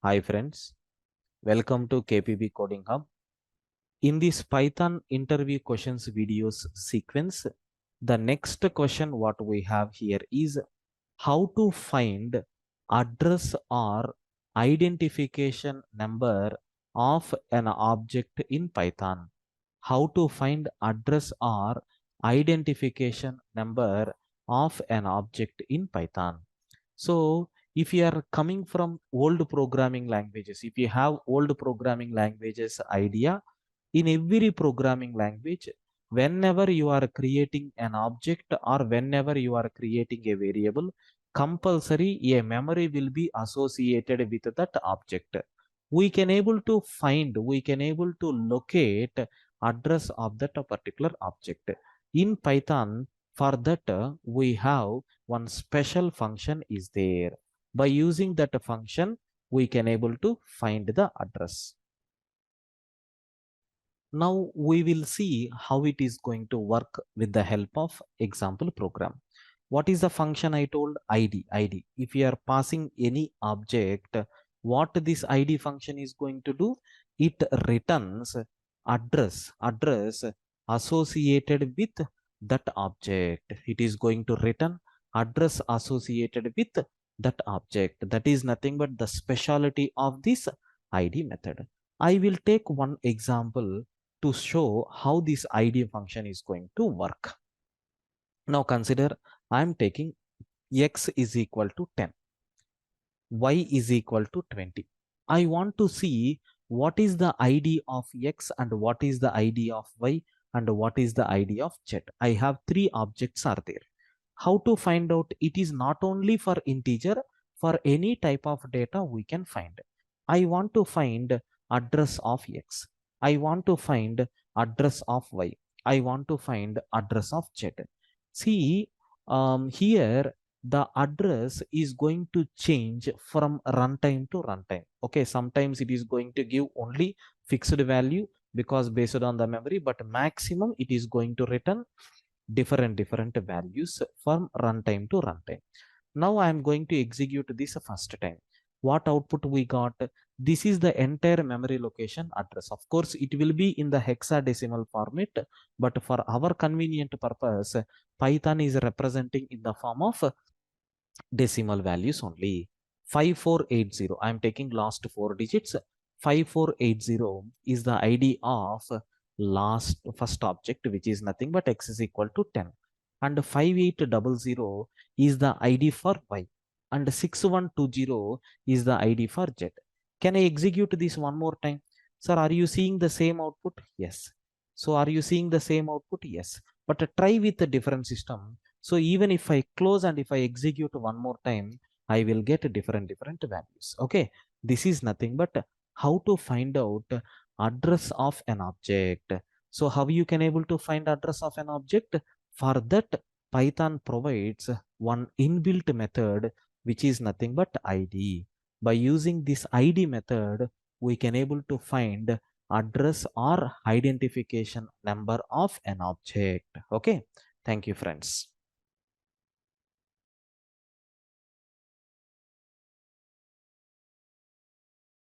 Hi friends, welcome to KPB Coding Hub. In this Python interview questions videos sequence, the next question what we have here is how to find address or identification number of an object in Python. How to find address or identification number of an object in Python. So if you are coming from old programming languages, if you have old programming languages idea, in every programming language, whenever you are creating an object or whenever you are creating a variable, compulsory a memory will be associated with that object. We can able to locate address of that particular object. In Python, for that we have one special function is there. By using that function, we can able to find the address. Now we will see how it is going to work with the help of example program. What is the function I told? ID. If you are passing any object, what this ID function is going to do? It returns address associated with that object. It is going to return address associated with that object. That is nothing but the specialty of this ID method. I will take one example to show how this ID function is going to work. Now consider I am taking x is equal to 10, y is equal to 20. I want to see what is the ID of x and what is the ID of y and what is the ID of z. I have three objects are there. How to find out? It is not only for integer, for any type of data we can find. I want to find address of x. I want to find address of y. I want to find address of z. See, here the address is going to change from runtime to runtime. Okay, sometimes it is going to give only fixed value because based on the memory, but maximum it is going to return different values from runtime to runtime. Now I am going to execute this first time. What output we got? This is the entire memory location address. Of course, it will be in the hexadecimal format, but for our convenient purpose, Python is representing in the form of decimal values only. 5480. I am taking last four digits. 5480 is the ID of first object, which is nothing but x is equal to 10. And 5800 is the ID for y. And 6120 is the ID for z. Can I execute this one more time? Sir, are you seeing the same output? Yes. So are you seeing the same output? Yes. But try with a different system. So even if I close and if I execute one more time, I will get different values. Okay. This is nothing but how to find out address of an object. So how you can able to find address of an object? For that, Python provides one inbuilt method, which is nothing but ID. By using this ID method, we can able to find address or identification number of an object. Okay. Thank you, friends.